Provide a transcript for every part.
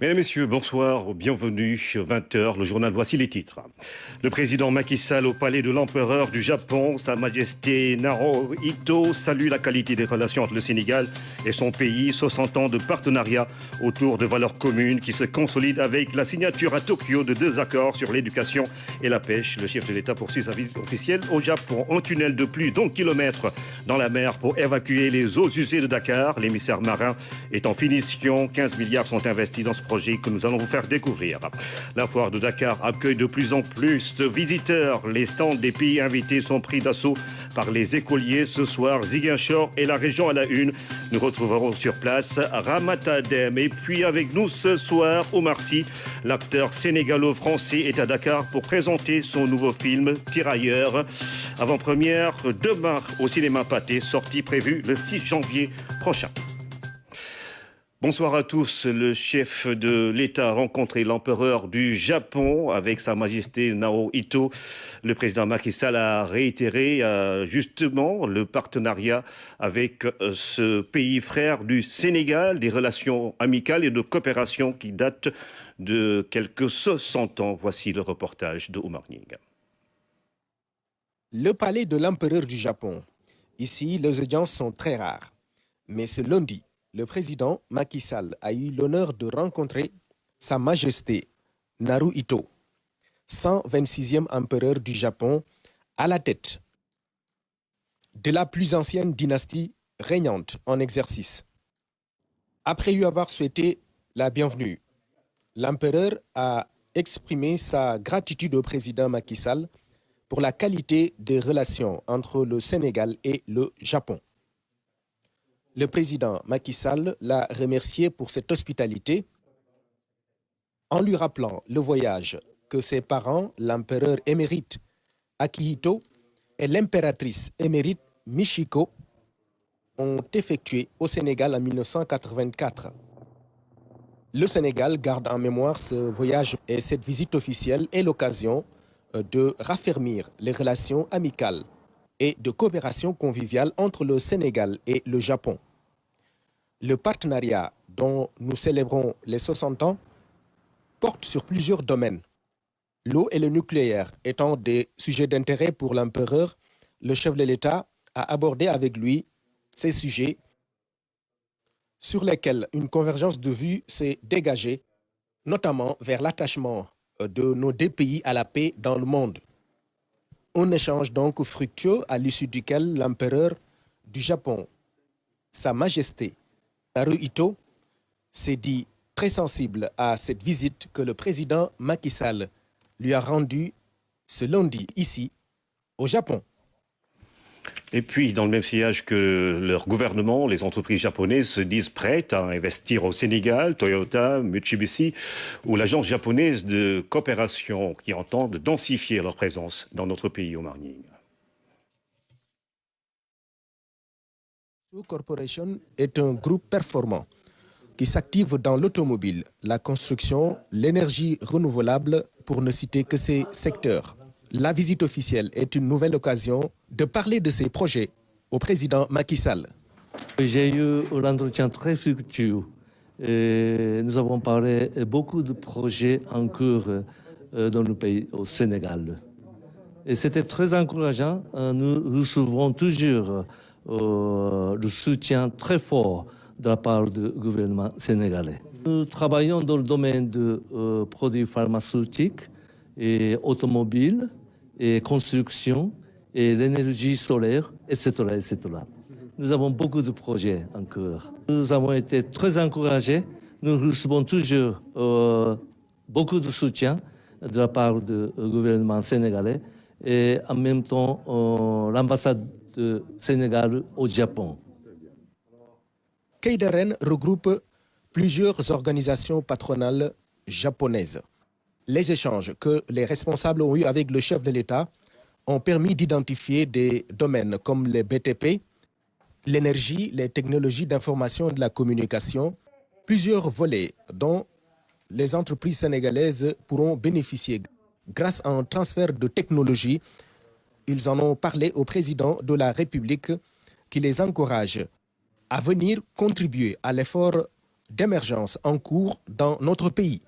Mesdames, Messieurs, bonsoir, bienvenue, 20h, le journal, voici les titres. Le président Macky Sall au palais de l'empereur du Japon, Sa Majesté Naruhito, salue la qualité des relations entre le Sénégal et son pays, 60 ans de partenariat autour de valeurs communes qui se consolident avec la signature à Tokyo de 2 accords sur l'éducation et la pêche. Le chef de l'État poursuit sa visite officielle au Japon. Un tunnel de plus d'1 kilomètre dans la mer pour évacuer les eaux usées de Dakar. L'émissaire marin est en finition. 15 milliards sont investis dans ce projet que nous allons vous faire découvrir. La foire de Dakar accueille de plus en plus de visiteurs. Les stands des pays invités sont pris d'assaut par les écoliers. Ce soir, Ziguinchor et la région à la une. Nous retrouverons sur place Ramata Dem. Et puis avec nous ce soir, Omar Sy, l'acteur sénégalo-français, est à Dakar pour présenter son nouveau film Tirailleurs. Avant-première demain au cinéma Pathé, sortie prévue le 6 janvier prochain. Bonsoir à tous. Le chef de l'État a rencontré l'empereur du Japon avec Sa Majesté Naruhito. Le président Macky Sall a réitéré justement le partenariat avec ce pays frère du Sénégal, des relations amicales et de coopération qui datent de quelques 60 ans. Voici le reportage de Oumar Ning. Le palais de l'empereur du Japon. Ici, les audiences sont très rares. Mais ce lundi, le président Macky Sall a eu l'honneur de rencontrer Sa Majesté Naruhito, 126e empereur du Japon, à la tête de la plus ancienne dynastie régnante en exercice. Après lui avoir souhaité la bienvenue, l'empereur a exprimé sa gratitude au président Macky Sall pour la qualité des relations entre le Sénégal et le Japon. Le président Macky Sall l'a remercié pour cette hospitalité en lui rappelant le voyage que ses parents, l'empereur émérite Akihito et l'impératrice émérite Michiko, ont effectué au Sénégal en 1984. Le Sénégal garde en mémoire ce voyage et cette visite officielle est l'occasion de raffermir les relations amicales et de coopération conviviale entre le Sénégal et le Japon. Le partenariat dont nous célébrons les 60 ans porte sur plusieurs domaines. L'eau et le nucléaire étant des sujets d'intérêt pour l'empereur, le chef de l'État a abordé avec lui ces sujets sur lesquels une convergence de vues s'est dégagée, notamment vers l'attachement de nos deux pays à la paix dans le monde. Un échange donc fructueux à l'issue duquel l'empereur du Japon, Sa Majesté Naruhito, s'est dit très sensible à cette visite que le président Macky Sall lui a rendue ce lundi ici, au Japon. Et puis, dans le même sillage que leur gouvernement, les entreprises japonaises se disent prêtes à investir au Sénégal, Toyota, Mitsubishi, ou l'agence japonaise de coopération qui entendent densifier leur présence dans notre pays, Omar Ning. Corporation est un groupe performant qui s'active dans l'automobile, la construction, l'énergie renouvelable, pour ne citer que ces secteurs. La visite officielle est une nouvelle occasion de parler de ces projets au président Macky Sall. J'ai eu un entretien très fructueux. Nous avons parlé de beaucoup de projets en cours dans le pays, au Sénégal. Et c'était très encourageant. Nous recevons toujours le soutien très fort de la part du gouvernement sénégalais. Nous travaillons dans le domaine de produits pharmaceutiques et automobiles et construction et l'énergie solaire, etc., etc. Nous avons beaucoup de projets en cours. Nous avons été très encouragés. Nous recevons toujours beaucoup de soutien de la part du gouvernement sénégalais et en même temps l'ambassade du Sénégal au Japon. Keidaren regroupe plusieurs organisations patronales japonaises. Les échanges que les responsables ont eus avec le chef de l'État ont permis d'identifier des domaines comme les BTP, l'énergie, les technologies d'information et de la communication, plusieurs volets dont les entreprises sénégalaises pourront bénéficier grâce à un transfert de technologie. Ils en ont parlé au président de la République qui les encourage à venir contribuer à l'effort d'émergence en cours dans notre pays.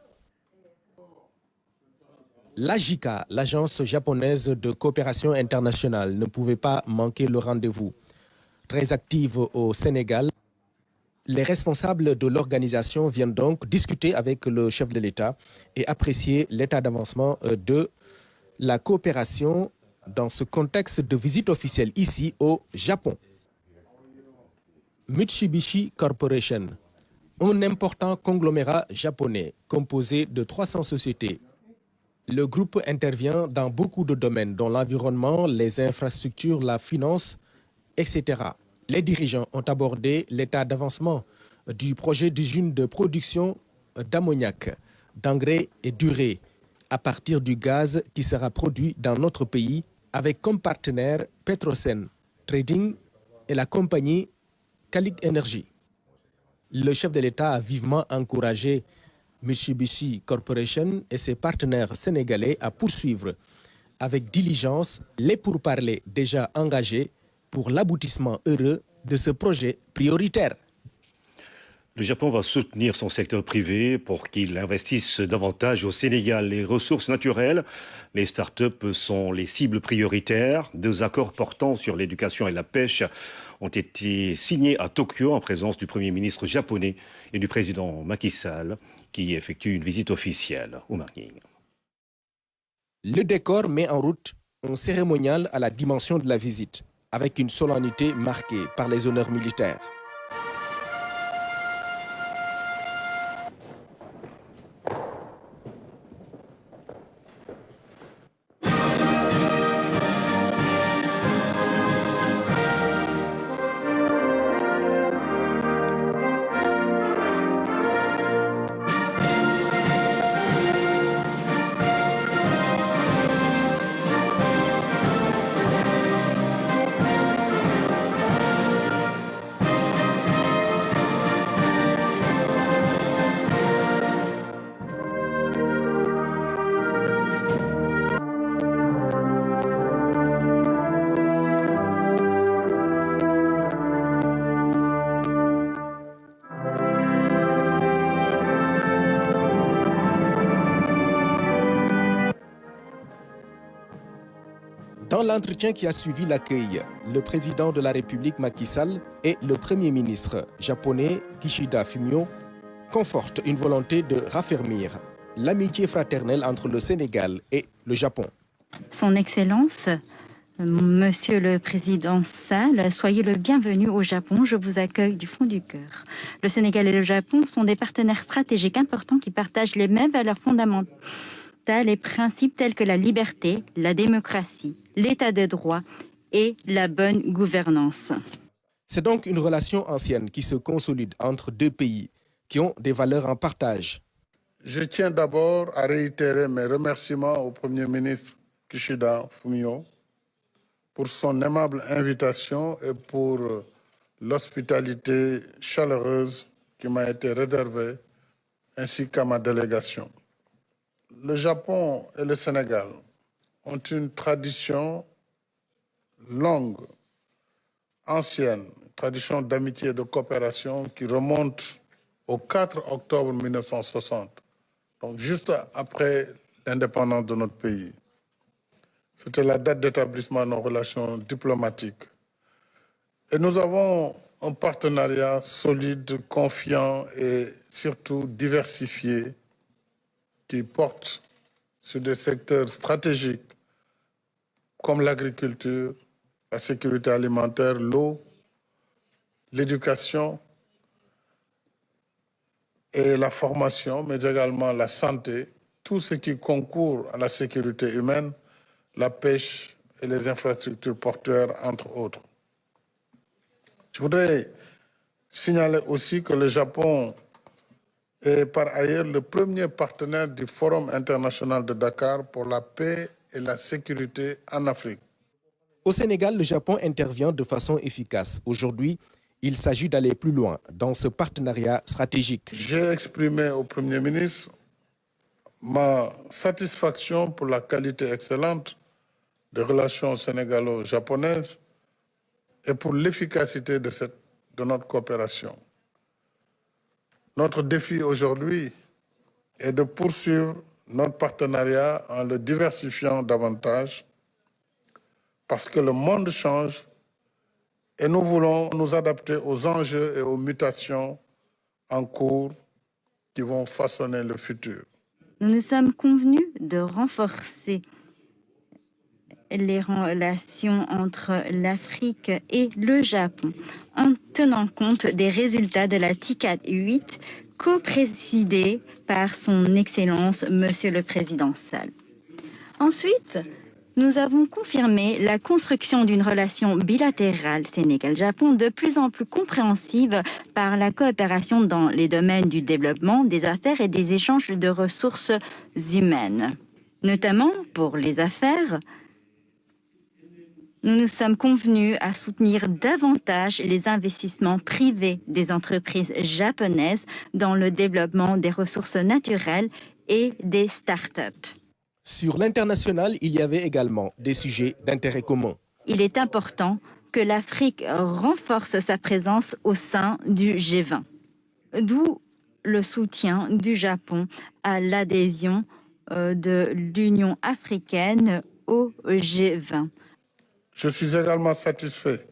L'AJICA, l'Agence japonaise de coopération internationale, ne pouvait pas manquer le rendez-vous. Très active au Sénégal, les responsables de l'organisation viennent donc discuter avec le chef de l'État et apprécier l'état d'avancement de la coopération dans ce contexte de visite officielle ici au Japon. Mitsubishi Corporation, un important conglomérat japonais composé de 300 sociétés. Le groupe intervient dans beaucoup de domaines, dont l'environnement, les infrastructures, la finance, etc. Les dirigeants ont abordé l'état d'avancement du projet d'usine de production d'ammoniac, d'engrais et d'urée à partir du gaz qui sera produit dans notre pays avec comme partenaire Petrosen Trading et la compagnie Calic Energy. Le chef de l'État a vivement encouragé Mitsubishi Corporation et ses partenaires sénégalais à poursuivre avec diligence les pourparlers déjà engagés pour l'aboutissement heureux de ce projet prioritaire. Le Japon va soutenir son secteur privé pour qu'il investisse davantage au Sénégal. Les ressources naturelles, les start-up sont les cibles prioritaires. 2 accords portant sur l'éducation et la pêche ont été signés à Tokyo en présence du Premier ministre japonais et du président Macky Sall qui effectue une visite officielle au Marking. Le décor met en route un cérémonial à la dimension de la visite, avec une solennité marquée par les honneurs militaires. Dans l'entretien qui a suivi l'accueil, le président de la République Macky Sall et le premier ministre japonais Kishida Fumio confortent une volonté de raffermir l'amitié fraternelle entre le Sénégal et le Japon. Son Excellence, Monsieur le Président Sall, soyez le bienvenu au Japon. Je vous accueille du fond du cœur. Le Sénégal et le Japon sont des partenaires stratégiques importants qui partagent les mêmes valeurs fondamentales et principes tels que la liberté, la démocratie, l'état de droit et la bonne gouvernance. C'est donc une relation ancienne qui se consolide entre 2 pays qui ont des valeurs en partage. Je tiens d'abord à réitérer mes remerciements au Premier ministre Kishida Fumio pour son aimable invitation et pour l'hospitalité chaleureuse qui m'a été réservée, ainsi qu'à ma délégation. Le Japon et le Sénégal ont une tradition longue, ancienne, tradition d'amitié et de coopération qui remonte au 4 octobre 1960, donc juste après l'indépendance de notre pays. C'était la date d'établissement de nos relations diplomatiques. Et nous avons un partenariat solide, confiant et surtout diversifié qui porte sur des secteurs stratégiques comme l'agriculture, la sécurité alimentaire, l'eau, l'éducation et la formation, mais également la santé, tout ce qui concourt à la sécurité humaine, la pêche et les infrastructures portuaires, entre autres. Je voudrais signaler aussi que le Japon est par ailleurs le premier partenaire du Forum international de Dakar pour la paix et la sécurité en Afrique. Au Sénégal, le Japon intervient de façon efficace. Aujourd'hui, il s'agit d'aller plus loin dans ce partenariat stratégique. J'ai exprimé au Premier ministre ma satisfaction pour la qualité excellente des relations sénégalo-japonaises et pour l'efficacité de notre coopération. Notre défi aujourd'hui est de poursuivre notre partenariat en le diversifiant davantage parce que le monde change et nous voulons nous adapter aux enjeux et aux mutations en cours qui vont façonner le futur. Nous nous sommes convenus de renforcer les relations entre l'Afrique et le Japon en tenant compte des résultats de la TICAD 8 co-présidée par son Excellence Monsieur le Président Sall. Ensuite, nous avons confirmé la construction d'une relation bilatérale Sénégal-Japon de plus en plus compréhensive par la coopération dans les domaines du développement, des affaires et des échanges de ressources humaines. Notamment pour les affaires, nous nous sommes convenus à soutenir davantage les investissements privés des entreprises japonaises dans le développement des ressources naturelles et des start-up. Sur l'international, il y avait également des sujets d'intérêt commun. Il est important que l'Afrique renforce sa présence au sein du G20, d'où le soutien du Japon à l'adhésion de l'Union africaine au G20. Je suis également satisfait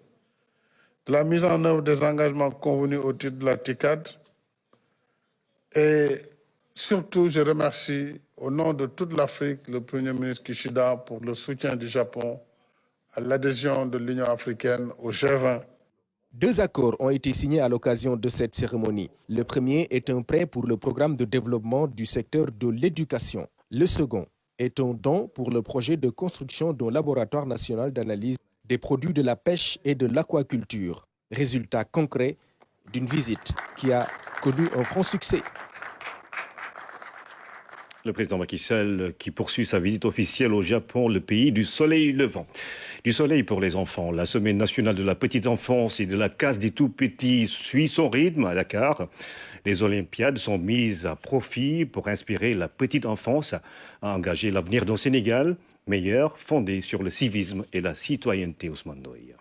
de la mise en œuvre des engagements convenus au titre de la TICAD et surtout je remercie au nom de toute l'Afrique le Premier ministre Kishida pour le soutien du Japon à l'adhésion de l'Union africaine au G20. 2 accords ont été signés à l'occasion de cette cérémonie. Le premier est un prêt pour le programme de développement du secteur de l'éducation. Le second est un don pour le projet de construction d'un laboratoire national d'analyse des produits de la pêche et de l'aquaculture. Résultat concret d'une visite qui a connu un franc succès. Le président Macky Sall qui poursuit sa visite officielle au Japon, le pays du soleil levant. Du soleil pour les enfants. La semaine nationale de la petite enfance et de la case des tout-petits suit son rythme à Dakar. Les Olympiades sont mises à profit pour inspirer la petite enfance à engager l'avenir d'un Sénégal meilleur, fondé sur le civisme et la citoyenneté, Ousmane Ndoye.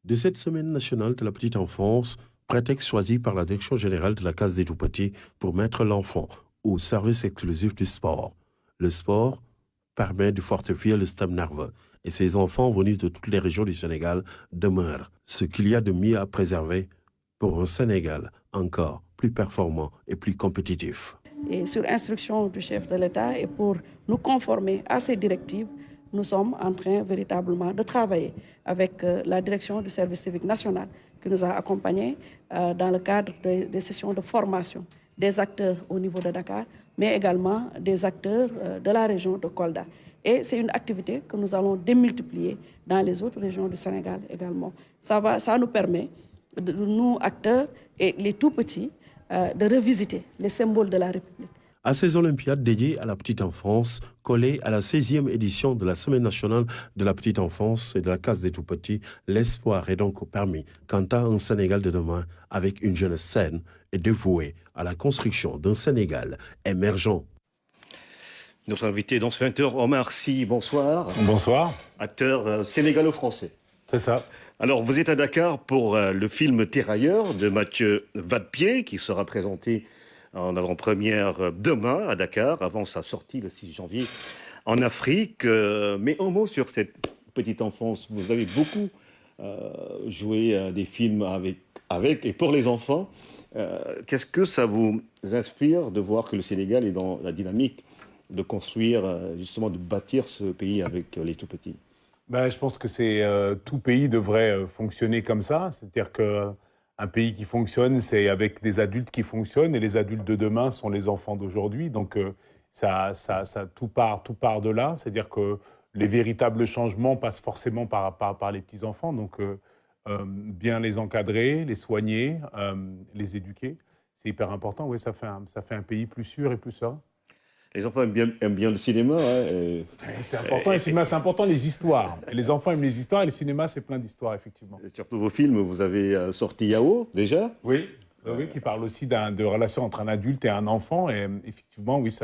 De cette semaine nationale de la petite enfance, prétexte choisi par la Direction générale de la case des tout-petits pour mettre l'enfant au service exclusif du sport. Le sport permet de fortifier le système nerveux et ces enfants venus de toutes les régions du Sénégal demeurent ce qu'il y a de mieux à préserver pour un Sénégal encore plus performant et plus compétitif. Et sur instruction du chef de l'État et pour nous conformer à ces directives, nous sommes en train véritablement de travailler avec la direction du service civique national qui nous a accompagnés dans le cadre des sessions de formation des acteurs au niveau de Dakar, mais également des acteurs de la région de Kolda. Et c'est une activité que nous allons démultiplier dans les autres régions du Sénégal également. Ça nous permet, nous acteurs et les tout-petits, de revisiter les symboles de la République. À ces Olympiades dédiées à la petite enfance, collées à la 16e édition de la Semaine nationale de la petite enfance et de la case des tout-petits, l'espoir est donc permis quant à un Sénégal de demain avec une jeunesse saine et dévouée à la construction d'un Sénégal émergent. Notre invité dans ce 20h, Omar Sy, bonsoir. Bonsoir. Acteur sénégalo-français. C'est ça. Alors, vous êtes à Dakar pour le film Tirailleurs de Mathieu Vadepied, qui sera présenté en avant-première demain à Dakar, avant sa sortie le 6 janvier en Afrique. Mais un mot sur cette petite enfance. Vous avez beaucoup joué des films avec et pour les enfants. Qu'est-ce que ça vous inspire de voir que le Sénégal est dans la dynamique de construire, justement, de bâtir ce pays avec les tout-petits? Je pense que tout pays devrait fonctionner comme ça. C'est-à-dire qu'un pays qui fonctionne, c'est avec des adultes qui fonctionnent, et les adultes de demain sont les enfants d'aujourd'hui. Donc tout part de là. C'est-à-dire que les véritables changements passent forcément par les petits-enfants. Donc bien les encadrer, les soigner, les éduquer, c'est hyper important. Oui, ça fait un pays plus sûr et plus serein. Les enfants aiment bien le cinéma. C'est important, le cinéma, c'est important, les histoires. Et les enfants aiment les histoires, et le cinéma, c'est plein d'histoires, effectivement. Et surtout vos films, vous avez sorti Yao, déjà. Oui, qui parle aussi de relation entre un adulte et un enfant. Et effectivement, oui,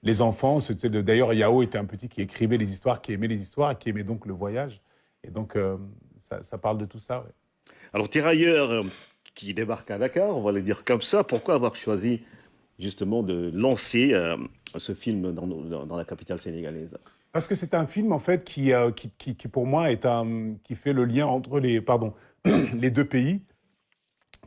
les enfants, d'ailleurs, Yao était un petit qui écrivait les histoires, qui aimait les histoires, et qui aimait donc le voyage. Et donc, ça parle de tout ça, oui. Alors, Tirailleurs, qui débarque à Dakar, on va le dire comme ça. Pourquoi avoir choisi justement de lancer ce film dans la capitale sénégalaise? Parce que c'est un film, en fait, qui pour moi, qui fait le lien entre les deux pays,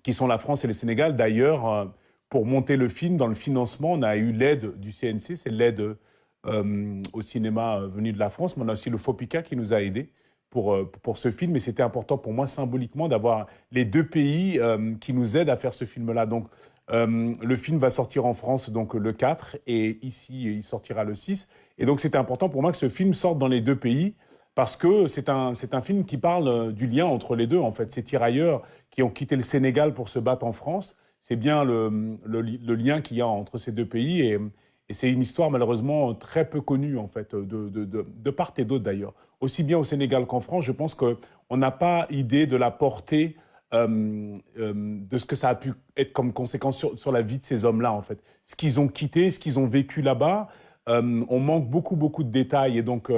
qui sont la France et le Sénégal. D'ailleurs, pour monter le film, dans le financement, on a eu l'aide du CNC, c'est l'aide au cinéma venu de la France, mais on a aussi le FOPICA qui nous a aidés pour ce film. Et c'était important pour moi, symboliquement, d'avoir les deux pays qui nous aident à faire ce film-là. Donc, le film va sortir en France donc, le 4 et ici, il sortira le 6. Et donc, c'était important pour moi que ce film sorte dans les deux pays parce que c'est un film qui parle du lien entre les deux, en fait. Ces tirailleurs qui ont quitté le Sénégal pour se battre en France, c'est bien le lien qu'il y a entre ces deux pays. Et c'est une histoire malheureusement très peu connue, en fait, de part et d'autre d'ailleurs. Aussi bien au Sénégal qu'en France, je pense qu'on n'a pas idée de la portée de ce que ça a pu être comme conséquence sur la vie de ces hommes-là, en fait. Ce qu'ils ont quitté, ce qu'ils ont vécu là-bas, on manque beaucoup de détails. Et donc,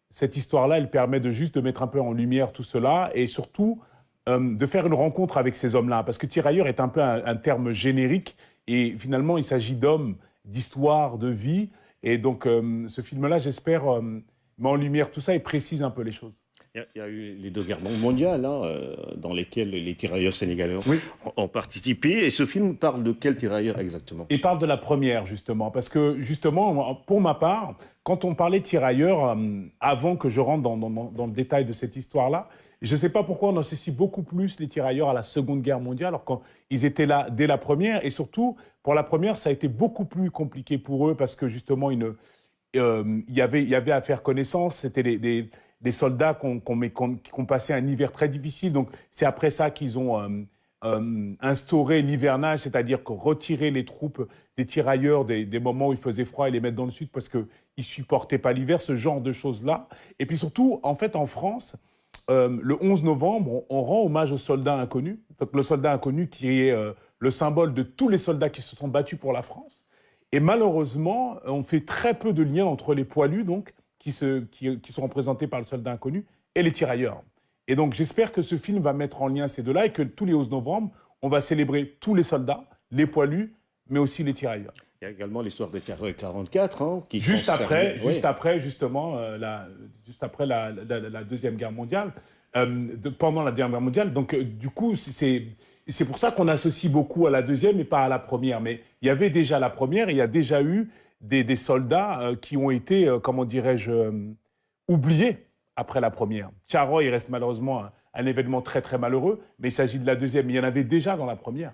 cette histoire-là, elle permet de mettre un peu en lumière tout cela et surtout de faire une rencontre avec ces hommes-là. Parce que tirailleur est un peu un terme générique et finalement, il s'agit d'hommes, d'histoire, de vie. Et donc, ce film-là, j'espère, met en lumière tout ça et précise un peu les choses. Il y a eu les deux guerres mondiales dans lesquelles les tirailleurs sénégalais ont participé. Et ce film parle de quel tirailleur exactement? Il parle de la première, justement. Parce que, justement, pour ma part, quand on parlait de tirailleurs, avant que je rentre dans le détail de cette histoire-là, je ne sais pas pourquoi on associe beaucoup plus les tirailleurs à la Seconde Guerre mondiale, alors qu'ils étaient là dès la première. Et surtout, pour la première, ça a été beaucoup plus compliqué pour eux parce que, justement, il y avait à faire connaissance. C'était des soldats qui ont passé un hiver très difficile. Donc, c'est après ça qu'ils ont instauré l'hivernage, c'est-à-dire que retirer les troupes des tirailleurs des moments où il faisait froid et les mettre dans le sud parce qu'ils ne supportaient pas l'hiver, ce genre de choses-là. Et puis surtout, en fait, en France, le 11 novembre, on rend hommage aux soldats inconnus. Donc, le soldat inconnu qui est le symbole de tous les soldats qui se sont battus pour la France. Et malheureusement, on fait très peu de liens entre les poilus, donc, qui sont représentés par le soldat inconnu, et les tirailleurs. Et donc, j'espère que ce film va mettre en lien ces deux-là et que tous les 11 novembre, on va célébrer tous les soldats, les poilus, mais aussi les tirailleurs. Il y a également l'histoire de Terreur 44, qui juste après, justement, juste après la Deuxième Guerre mondiale, pendant la Deuxième Guerre mondiale. Donc, du coup, c'est pour ça qu'on associe beaucoup à la deuxième et pas à la première. Mais il y avait déjà la première et il y a déjà eu des soldats qui ont été, comment dirais-je, oubliés après la première. Thiaroye, il reste malheureusement un événement très, très malheureux, mais il s'agit de la deuxième. Il y en avait déjà dans la première.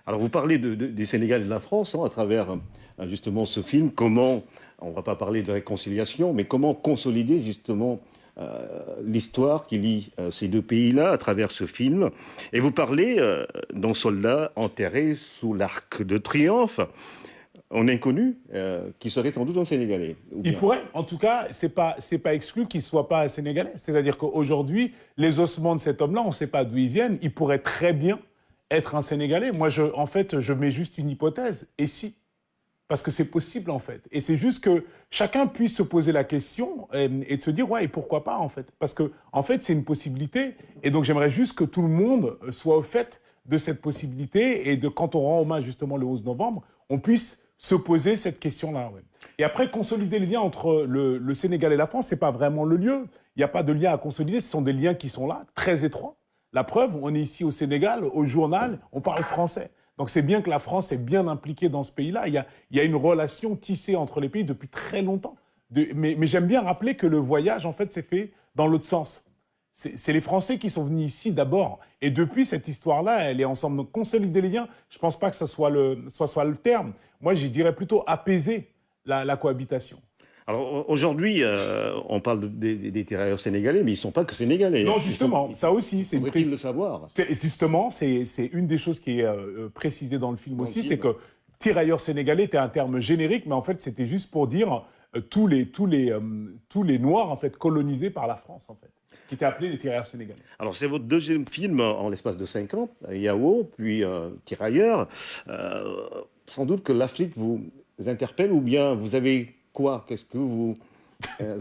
Alors, vous parlez du Sénégal et de la France à travers justement ce film. Comment, on ne va pas parler de réconciliation, mais comment consolider justement l'histoire qui lie ces deux pays-là à travers ce film. Et vous parlez d'un soldat enterré sous l'Arc de Triomphe. On est inconnu, qui serait sans doute un Sénégalais. Il pourrait, en tout cas, c'est pas exclu qu'il ne soit pas un Sénégalais. C'est-à-dire qu'aujourd'hui, les ossements de cet homme-là, on ne sait pas d'où ils viennent. Il pourrait très bien être un Sénégalais. Moi, en fait, je mets juste une hypothèse. Et si? Parce que c'est possible, en fait. Et c'est juste que chacun puisse se poser la question et de se dire, ouais, et pourquoi pas, en fait? Parce que, en fait, c'est une possibilité. Et donc, j'aimerais juste que tout le monde soit au fait de cette possibilité et quand on rend hommage, justement, le 11 novembre, on puisse se poser cette question-là. Ouais. Et après, consolider les liens entre le Sénégal et la France, ce n'est pas vraiment le lieu. Il n'y a pas de lien à consolider. Ce sont des liens qui sont là, très étroits. La preuve, on est ici au Sénégal, au journal, on parle français. Donc c'est bien que la France est bien impliquée dans ce pays-là. Il y a une relation tissée entre les pays depuis très longtemps. Mais j'aime bien rappeler que le voyage, en fait, s'est fait dans l'autre sens. C'est les Français qui sont venus ici d'abord. Et depuis, cette histoire-là, elle est ensemble. Donc consolider les liens, je ne pense pas que ce soit le terme. Moi, je dirais plutôt apaiser la cohabitation. Alors aujourd'hui, on parle des tirailleurs sénégalais, mais ils ne sont pas que sénégalais. Non, justement, ça aussi. Faudrait-il le savoir? Justement, c'est une des choses qui est précisée dans le film aussi, c'est que tirailleurs sénégalais était un terme générique, mais en fait, c'était juste pour dire tous les Noirs en fait, colonisés par la France, en fait, qui étaient appelés les tirailleurs sénégalais. Alors c'est votre deuxième film en l'espace de 5 ans, Yao, puis Tirailleurs. Sans doute que l'Afrique vous interpelle, ou bien vous avez quoi? Qu'est-ce que vous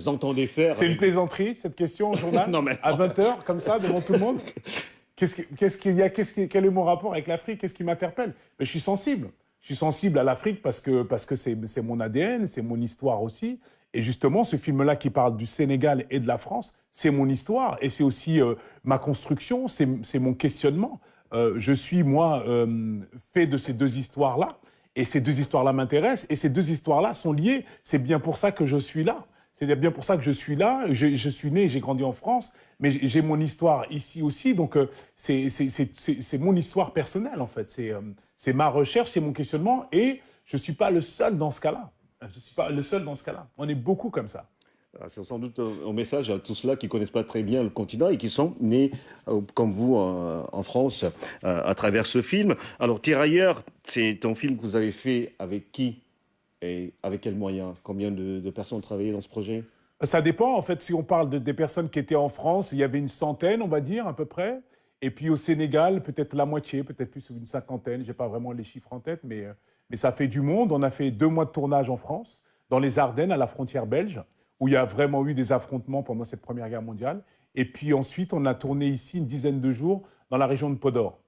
entendez faire? C'est une plaisanterie, cette question au journal? Non, mais... À 20h, comme ça, devant tout le monde? Quel est mon rapport avec l'Afrique? Qu'est-ce qui m'interpelle? Mais je suis sensible. Je suis sensible à l'Afrique parce que c'est mon ADN, c'est mon histoire aussi. Et justement, ce film-là qui parle du Sénégal et de la France, c'est mon histoire et c'est aussi ma construction, c'est mon questionnement. Je suis, moi, fait de ces deux histoires-là. Et ces deux histoires-là m'intéressent. Et ces deux histoires-là sont liées. C'est bien pour ça que je suis là. C'est bien pour ça que je suis là. Je suis né, j'ai grandi en France, mais j'ai mon histoire ici aussi. Donc, c'est mon histoire personnelle, en fait. C'est ma recherche, c'est mon questionnement. Et je ne suis pas le seul dans ce cas-là. Je ne suis pas le seul dans ce cas-là. On est beaucoup comme ça. C'est sans doute un message à tous ceux qui ne connaissent pas très bien le continent et qui sont nés, comme vous, en France, à travers ce film. Alors, Tirailleurs, c'est un film que vous avez fait avec qui et avec quels moyens? Combien de personnes ont travaillé dans ce projet? Ça dépend, en fait. Si on parle des personnes qui étaient en France, il y avait une centaine, on va dire, à peu près. Et puis au Sénégal, peut-être la moitié, peut-être plus une cinquantaine. Je n'ai pas vraiment les chiffres en tête, mais ça fait du monde. On a fait 2 mois de tournage en France, dans les Ardennes, à la frontière belge, où il y a vraiment eu des affrontements pendant cette Première Guerre mondiale. Et puis ensuite, on a tourné ici une dizaine de jours dans la région de Podor,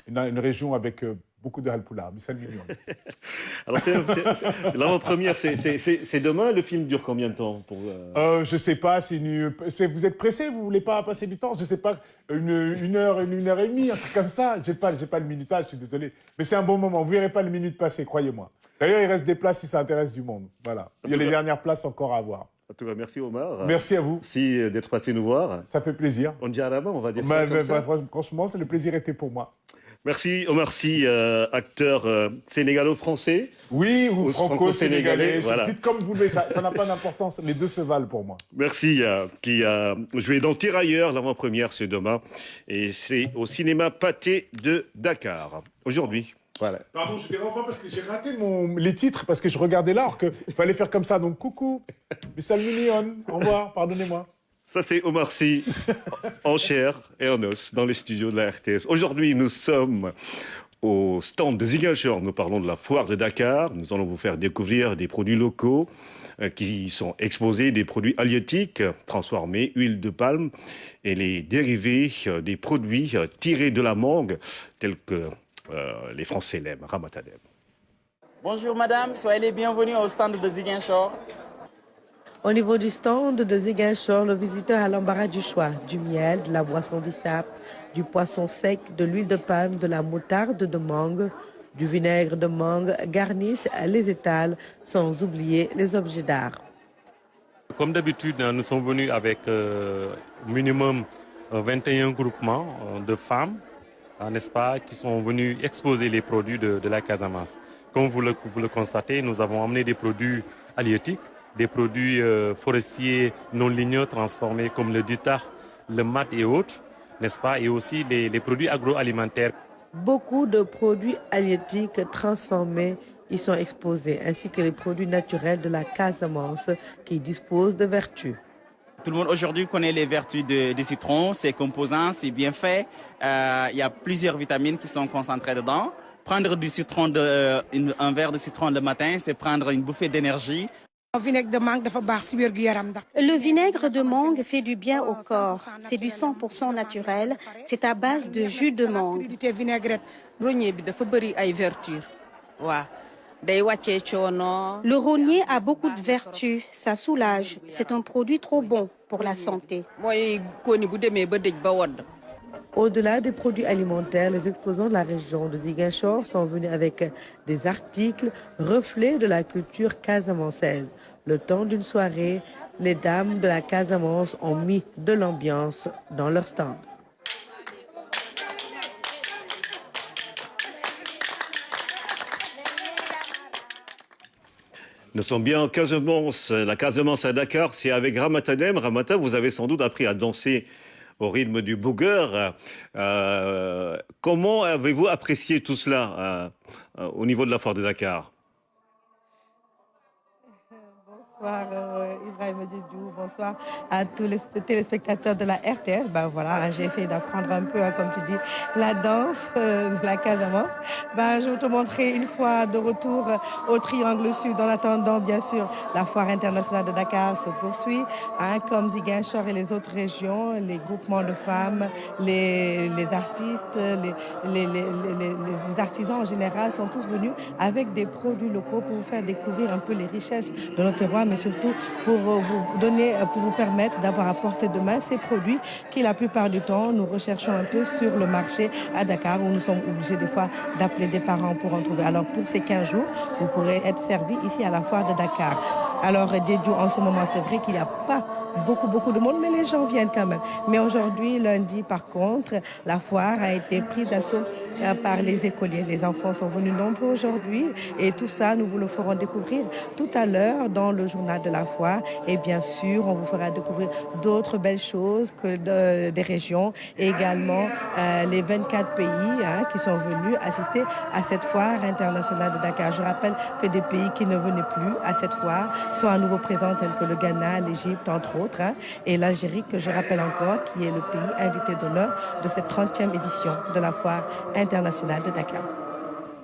une région avec beaucoup de halpoula, mais c'est le million. Alors, l'avant-première, c'est demain. Le film dure combien de temps Je ne sais pas. Vous êtes pressé? Vous ne voulez pas passer du temps? Je ne sais pas, une heure et demie, un truc comme ça. Je n'ai pas le minutage, je suis désolé. Mais c'est un bon moment. Vous ne verrez pas le minute passer, croyez-moi. D'ailleurs, il reste des places si ça intéresse du monde. Voilà. Il y a les dernières places encore à avoir. En tout cas, merci Omar. Merci à vous. Merci d'être passé nous voir. Ça fait plaisir. On dit à on va dire ça comme ça. Franchement, le plaisir était pour moi. Merci Omar Sy, acteur sénégalo-français. Oui, ou franco-sénégalais. Voilà. Dites comme vous voulez, ça n'a pas d'importance. Les deux se valent pour moi. Merci. Qui a joué dans Tirailleurs, l'avant-première, c'est demain. Et c'est au cinéma Pathé de Dakar, aujourd'hui. Voilà. Pardon, je dérange parce que j'ai raté les titres, parce que je regardais là, alors qu'il fallait faire comme ça. Donc, coucou, Bissal Mignon, au revoir, pardonnez-moi. Ça, c'est Omar Sy, en chair et en os, dans les studios de la RTS. Aujourd'hui, nous sommes au stand de Ziguinchor. Nous parlons de la foire de Dakar. Nous allons vous faire découvrir des produits locaux qui sont exposés, des produits halieutiques transformés, huile de palme et les dérivés des produits tirés de la mangue, tels que les Français l'aiment. Ramatadem. Bonjour madame, soyez les bienvenus au stand de Ziguinchor. Au niveau du stand de Ziguinchor, le visiteur a l'embarras du choix. Du miel, de la boisson bissap, du poisson sec, de l'huile de palme, de la moutarde de mangue, du vinaigre de mangue garnissent les étals, sans oublier les objets d'art. Comme d'habitude, nous sommes venus avec minimum 21 groupements de femmes, n'est-ce pas, qui sont venus exposer les produits de la Casamance. Comme vous le constatez, nous avons amené des produits halieutiques, des produits forestiers non ligneux transformés comme le ditar, le mat et autres, n'est-ce pas, et aussi les produits agroalimentaires. Beaucoup de produits halieutiques transformés y sont exposés, ainsi que les produits naturels de la Casamance qui disposent de vertus. Tout le monde aujourd'hui connaît les vertus du citron, ses composants, ses bienfaits. Il y a plusieurs vitamines qui sont concentrées dedans. Prendre du citron, un verre de citron le matin, c'est prendre une bouffée d'énergie. Le vinaigre de mangue fait du bien au corps. C'est du 100% naturel. C'est à base de jus de mangue. Le rognier a beaucoup de vertus. Ça soulage. C'est un produit trop bon pour la santé. Au-delà des produits alimentaires, les exposants de la région de Ziguinchor sont venus avec des articles reflets de la culture casamançaise. Le temps d'une soirée, les dames de la Casamance ont mis de l'ambiance dans leur stand. Nous sommes bien en Casamance. La Casamance à Dakar, c'est avec Ramatadem. Ramata, vous avez sans doute appris à danser au rythme du booger. Comment avez-vous apprécié tout cela au niveau de la foire de Dakar? Bonsoir Ibrahim Djedjou, bonsoir à tous les téléspectateurs de la RTS. Ben voilà, j'ai essayé d'apprendre un peu, comme tu dis, la danse de la Casamance. Je vais te montrer une fois de retour au Triangle Sud. En attendant, bien sûr, la foire internationale de Dakar se poursuit. Comme Ziguinchor et les autres régions, les groupements de femmes, les artistes, les artisans en général sont tous venus avec des produits locaux pour vous faire découvrir un peu les richesses de notre terroir, mais surtout pour vous permettre d'avoir à portée de main ces produits qui, la plupart du temps, nous recherchons un peu sur le marché à Dakar, où nous sommes obligés des fois d'appeler des parents pour en trouver. Alors pour ces 15 jours, vous pourrez être servis ici à la foire de Dakar. Alors Djedjou, en ce moment, c'est vrai qu'il n'y a pas beaucoup de monde, mais les gens viennent quand même. Mais aujourd'hui, lundi, par contre, la foire a été prise d'assaut par les écoliers. Les enfants sont venus nombreux aujourd'hui et tout ça, nous vous le ferons découvrir tout à l'heure dans le journal de la foire. Et bien sûr, on vous fera découvrir d'autres belles choses que des régions et également les 24 pays qui sont venus assister à cette foire internationale de Dakar. Je rappelle que des pays qui ne venaient plus à cette foire sont à nouveau présents, tels que le Ghana, l'Égypte, entre autres, et l'Algérie, que je rappelle encore, qui est le pays invité d'honneur de cette 30e édition de la foire internationale de Dakar.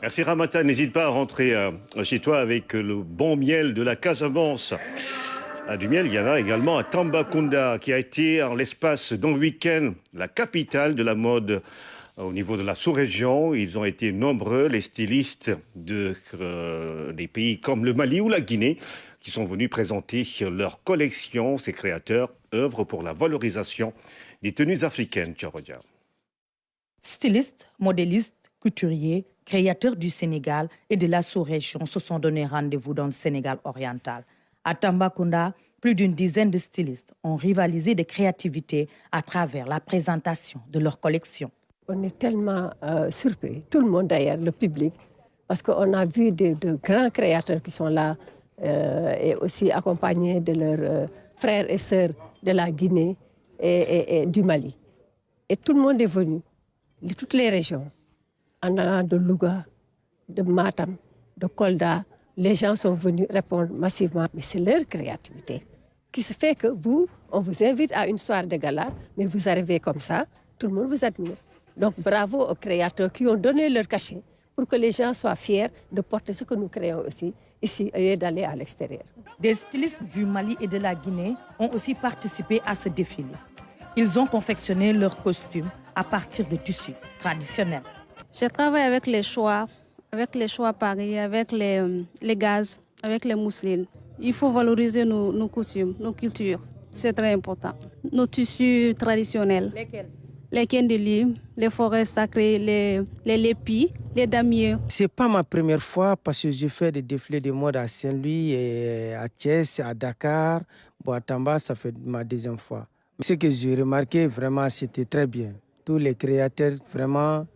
Merci Ramata, n'hésite pas à rentrer chez toi avec le bon miel de la Casamance. Du miel, il y en a également à Tambacounda, qui a été en l'espace d'un week-end la capitale de la mode au niveau de la sous-région. Ils ont été nombreux, les stylistes des pays comme le Mali ou la Guinée, qui sont venus présenter leur collection. Ces créateurs œuvrent pour la valorisation des tenues africaines. Tchorodia. Stylistes, modélistes, couturiers, créateurs du Sénégal et de la sous-région se sont donné rendez-vous dans le Sénégal oriental. À Tambacounda, plus d'une dizaine de stylistes ont rivalisé de créativité à travers la présentation de leur collection. On est tellement surpris, tout le monde d'ailleurs, le public, parce qu'on a vu de grands créateurs qui sont là et aussi accompagnés de leurs frères et sœurs de la Guinée et du Mali. Et tout le monde est venu, de toutes les régions, en allant de Louga, de Matam, de Kolda. Les gens sont venus répondre massivement. Mais c'est leur créativité qui se fait que on vous invite à une soirée de gala, mais vous arrivez comme ça, tout le monde vous admire. Donc bravo aux créateurs qui ont donné leur cachet pour que les gens soient fiers de porter ce que nous créons aussi ici et d'aller à l'extérieur. Des stylistes du Mali et de la Guinée ont aussi participé à ce défilé. Ils ont confectionné leurs costumes à partir de tissus traditionnels. Je travaille avec les choix Paris, avec les gaz, avec les mousselines. Il faut valoriser nos coutumes, nos cultures. C'est très important. Nos tissus traditionnels. Lesquels? Les quais de lime, les forêts sacrées, les lépis, les damiers. Ce n'est pas ma première fois parce que j'ai fait des défilés de mode à Saint-Louis, et à Thiès, à Dakar. Bon, à Tamba, ça fait ma deuxième fois. Ce que j'ai remarqué, vraiment, c'était très bien. Tous les créateurs, vraiment,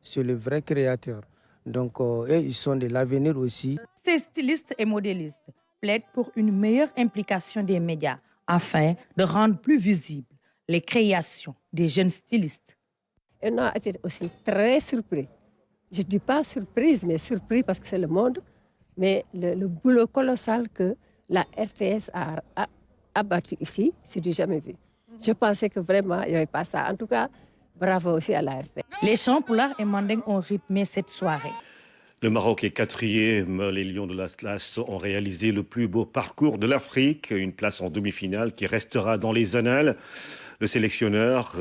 c'est le vrai créateur. Donc, ils sont de l'avenir aussi. Ces stylistes et modélistes plaident pour une meilleure implication des médias afin de rendre plus visibles les créations des jeunes stylistes. Et on a été aussi très surpris. Je ne dis pas surprise, mais surpris parce que c'est le monde. Mais le boulot colossal que la RTS a abattu ici, c'est du jamais vu. Je pensais que vraiment, il n'y avait pas ça. En tout cas, bravo aussi à la RTS. Les chants Pulaar et Mandeng ont rythmé cette soirée. Le Maroc est quatrième. Les Lions de l'Atlas ont réalisé le plus beau parcours de l'Afrique. Une place en demi-finale qui restera dans les annales. Le sélectionneur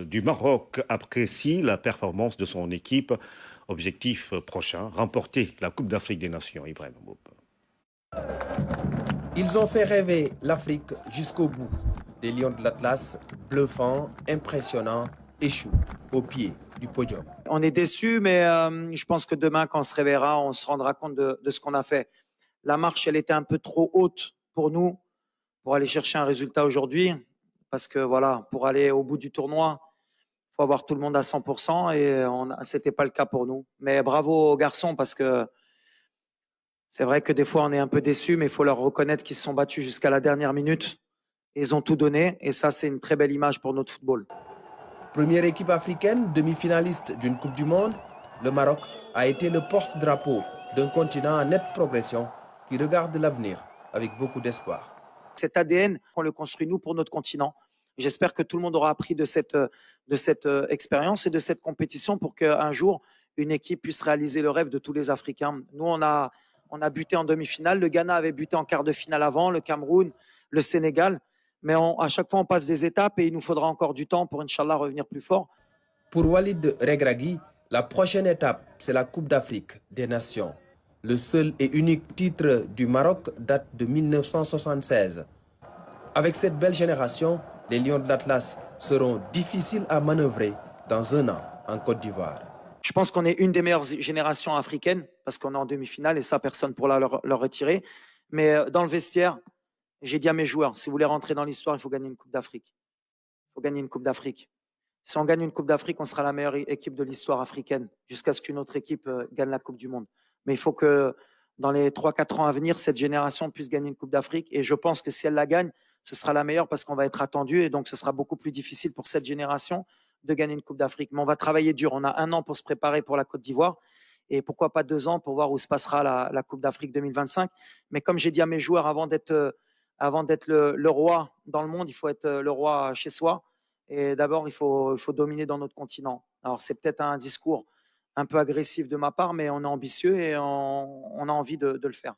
du Maroc apprécie la performance de son équipe. Objectif prochain, remporter la Coupe d'Afrique des Nations. Ibrahim Mboup. Ils ont fait rêver l'Afrique jusqu'au bout. Les Lions de l'Atlas, bluffants, impressionnants, échouent au pied du podium. On est déçus, mais je pense que demain, quand on se réveillera, on se rendra compte de ce qu'on a fait. La marche, elle était un peu trop haute pour nous, pour aller chercher un résultat aujourd'hui. Parce que voilà, pour aller au bout du tournoi, il faut avoir tout le monde à 100% et ce n'était pas le cas pour nous. Mais bravo aux garçons parce que c'est vrai que des fois on est un peu déçus, mais il faut leur reconnaître qu'ils se sont battus jusqu'à la dernière minute. Ils ont tout donné et ça, c'est une très belle image pour notre football. Première équipe africaine, demi-finaliste d'une Coupe du Monde, le Maroc a été le porte-drapeau d'un continent en nette progression qui regarde l'avenir avec beaucoup d'espoir. Cet ADN, on le construit nous pour notre continent. J'espère que tout le monde aura appris de cette expérience et de cette compétition pour qu'un jour, une équipe puisse réaliser le rêve de tous les Africains. Nous, on a buté en demi-finale. Le Ghana avait buté en quart de finale avant, le Cameroun, le Sénégal. Mais à chaque fois, on passe des étapes et il nous faudra encore du temps pour, Inch'Allah, revenir plus fort. Pour Walid Regragui, la prochaine étape, c'est la Coupe d'Afrique des Nations. Le seul et unique titre du Maroc date de 1976. Avec cette belle génération, les Lions de l'Atlas seront difficiles à manœuvrer dans un an en Côte d'Ivoire. Je pense qu'on est une des meilleures générations africaines parce qu'on est en demi-finale et ça, personne ne pourra leur retirer. Mais dans le vestiaire, j'ai dit à mes joueurs, si vous voulez rentrer dans l'histoire, il faut gagner une Coupe d'Afrique. Il faut gagner une Coupe d'Afrique. Si on gagne une Coupe d'Afrique, on sera la meilleure équipe de l'histoire africaine jusqu'à ce qu'une autre équipe gagne la Coupe du Monde. Mais il faut que dans les 3-4 ans à venir, cette génération puisse gagner une Coupe d'Afrique. Et je pense que si elle la gagne, ce sera la meilleure parce qu'on va être attendu et donc ce sera beaucoup plus difficile pour cette génération de gagner une Coupe d'Afrique. Mais on va travailler dur. On a 1 an pour se préparer pour la Côte d'Ivoire et pourquoi pas 2 ans pour voir où se passera la Coupe d'Afrique 2025. Mais comme j'ai dit à mes joueurs, avant d'être le roi dans le monde, il faut être le roi chez soi. Et d'abord, il faut dominer dans notre continent. Alors c'est peut-être un discours un peu agressif de ma part, mais on est ambitieux et on a envie de le faire.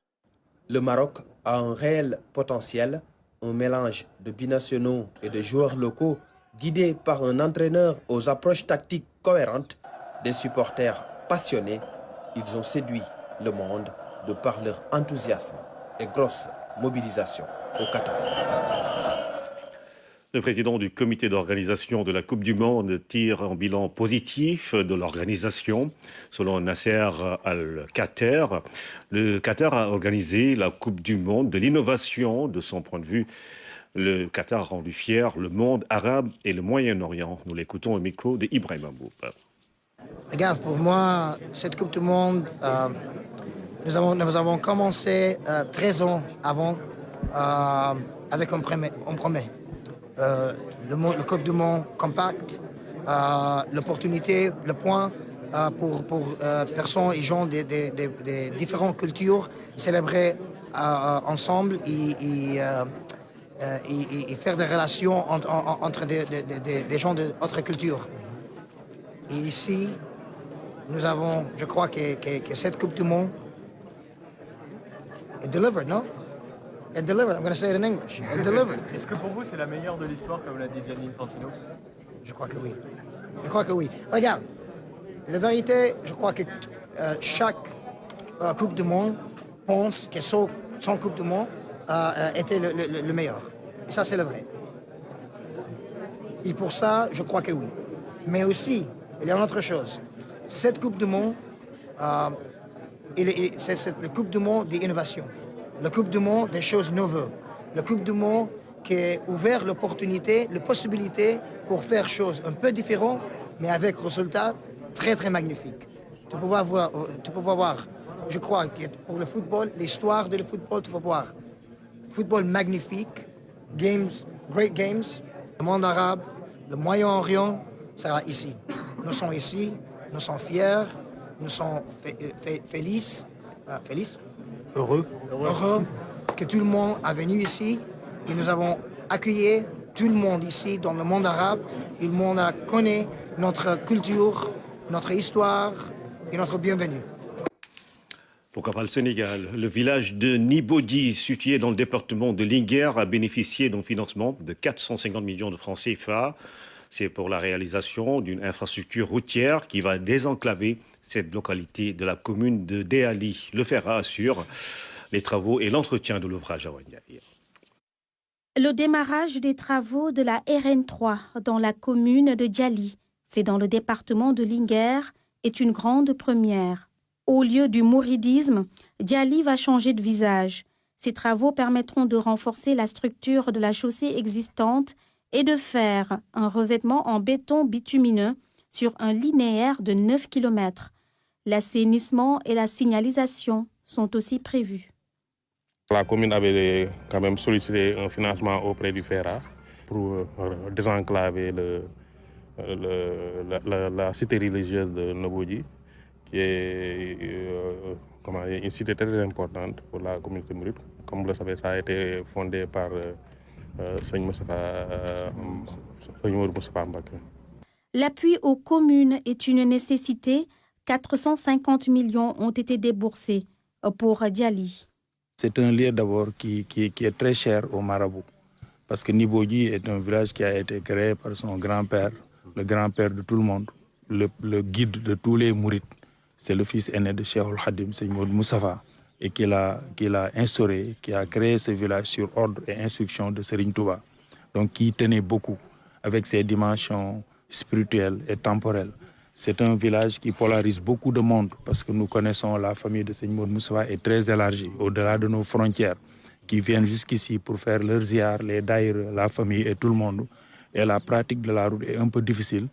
Le Maroc a un réel potentiel, un mélange de binationaux et de joueurs locaux guidés par un entraîneur aux approches tactiques cohérentes, des supporters passionnés. Ils ont séduit le monde de par leur enthousiasme et grosse mobilisation au Qatar. Le président du comité d'organisation de la Coupe du Monde tire un bilan positif de l'organisation. Selon Nasser Al-Khater, le Qatar a organisé la Coupe du Monde de l'innovation. De son point de vue, le Qatar a rendu fier le monde arabe et le Moyen-Orient. Nous l'écoutons au micro de Ibrahim Aboub. Regarde, pour moi, cette Coupe du Monde, nous avons commencé 13 ans avant avec un premier. Le Coupe du Monde compact, l'opportunité, le point pour personnes et gens des différentes cultures célébrer ensemble et faire des relations entre des gens d'autres cultures. Et ici, nous avons, je crois que cette Coupe du Monde est delivered, non? It delivered. I'm going to say it in English. It delivered. Est-ce que pour vous, c'est la meilleure de l'histoire, comme l'a dit Gianni Infantino? Je crois que oui. Je crois que oui. Regarde, la vérité, je crois que chaque Coupe du Monde pense que son Coupe du Monde était le meilleur. Et ça, c'est le vrai. Et pour ça, je crois que oui. Mais aussi, il y a une autre chose. Cette Coupe du Monde, c'est la Coupe du Monde d'innovation. La Coupe du Monde des choses nouvelles. La Coupe du Monde qui a ouvert l'opportunité, la possibilité pour faire des choses un peu différentes, mais avec un résultat très, très magnifique. Tu peux voir, je crois que pour le football, l'histoire du football, tu peux voir. Football magnifique, games, great games. Le monde arabe, le Moyen-Orient sera ici. Nous sommes ici, nous sommes fiers, nous sommes heureux que tout le monde est venu ici et nous avons accueilli tout le monde ici dans le monde arabe. Et le monde connaît notre culture, notre histoire et notre bienvenue. Pourquoi pas le Sénégal? Le village de Nibodi, situé dans le département de Linguère, a bénéficié d'un financement de 450 millions de francs CFA. C'est pour la réalisation d'une infrastructure routière qui va désenclaver cette localité de la commune de Déali. Le FERA assure les travaux et l'entretien de l'ouvrage à Wanyai. Le démarrage des travaux de la RN3 dans la commune de Diali, c'est dans le département de Linguère, est une grande première. Au lieu du mouridisme, Diali va changer de visage. Ces travaux permettront de renforcer la structure de la chaussée existante et de faire un revêtement en béton bitumineux sur un linéaire de 9 km. L'assainissement et la signalisation sont aussi prévus. La commune avait quand même sollicité un financement auprès du FERA pour désenclaver la cité religieuse de Nobodi, qui est une cité très importante pour la communauté mouride. Comme vous le savez, ça a été fondé par Seigneur Moustapha Mbacké. L'appui aux communes est une nécessité. 450 millions ont été déboursés pour Djali. C'est un lieu d'abord qui est très cher aux marabouts. Parce que Nibodji est un village qui a été créé par son grand-père, le grand-père de tout le monde, le guide de tous les mourides. C'est le fils aîné de Cheikh Al-Hadim, Seigneur Moustapha, et qu'il a instauré, qui a créé ce village sur ordre et instruction de Serigne Touba. Donc qui tenait beaucoup avec ses dimensions spirituelles et temporelles. C'est un village qui polarise beaucoup de monde parce que nous connaissons la famille de Seigneur Moustapha est très élargie, au-delà de nos frontières, qui viennent jusqu'ici pour faire leurs ziar, les daïrs, la famille et tout le monde. Et la pratique de la route est un peu difficile.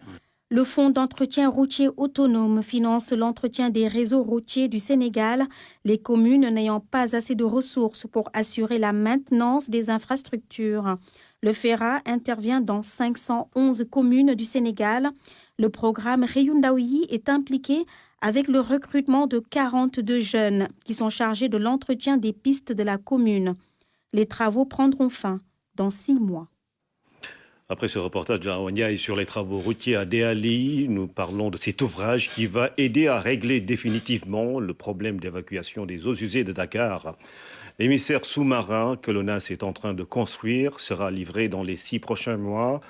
Le Fonds d'entretien routier autonome finance l'entretien des réseaux routiers du Sénégal, les communes n'ayant pas assez de ressources pour assurer la maintenance des infrastructures. Le FERA intervient dans 511 communes du Sénégal. Le programme Réyoundaoui est impliqué avec le recrutement de 42 jeunes qui sont chargés de l'entretien des pistes de la commune. Les travaux prendront fin dans 6 mois. Après ce reportage de Awanya sur les travaux routiers à Déali, nous parlons de cet ouvrage qui va aider à régler définitivement le problème d'évacuation des eaux usées de Dakar. L'émissaire sous-marin que l'ONAS est en train de construire sera livré dans les 6 prochains mois.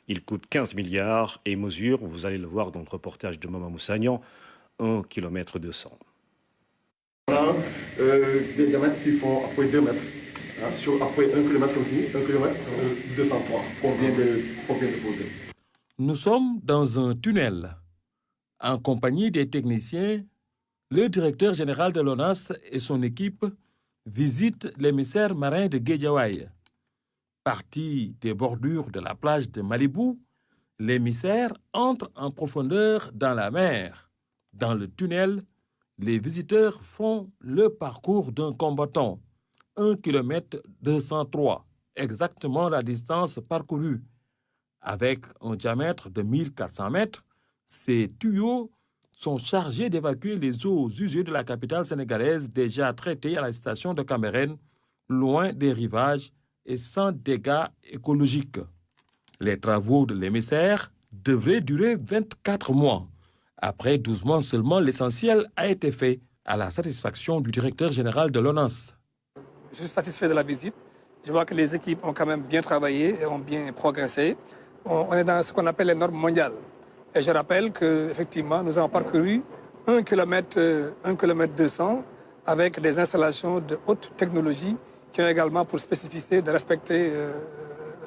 Il coûte 15 milliards et mesure, vous allez le voir dans le reportage de Maman Moussagnan, 1,2 km. On a des diamètres qui font après 2 mètres. Sur après 1 km comme ci, 1 km 203 qu'on vient de poser. Nous sommes dans un tunnel. En compagnie des techniciens, le directeur général de l'ONAS et son équipe visitent l'émissaire marin de Guédiawaye. Parti des bordures de la plage de Malibu, l'émissaire entre en profondeur dans la mer. Dans le tunnel, les visiteurs font le parcours d'un combattant. 1 km 203, exactement la distance parcourue. Avec un diamètre de 1400 mètres, ces tuyaux sont chargés d'évacuer les eaux usées de la capitale sénégalaise déjà traitées à la station de Cambérène, loin des rivages et sans dégâts écologiques. Les travaux de l'émissaire devraient durer 24 mois. Après 12 mois seulement, l'essentiel a été fait à la satisfaction du directeur général de l'ONAS. Je suis satisfait de la visite. Je vois que les équipes ont quand même bien travaillé et ont bien progressé. On est dans ce qu'on appelle les normes mondiales. Et je rappelle qu'effectivement, nous avons parcouru 1 km 200 avec des installations de haute technologie qui ont également pour spécificité de respecter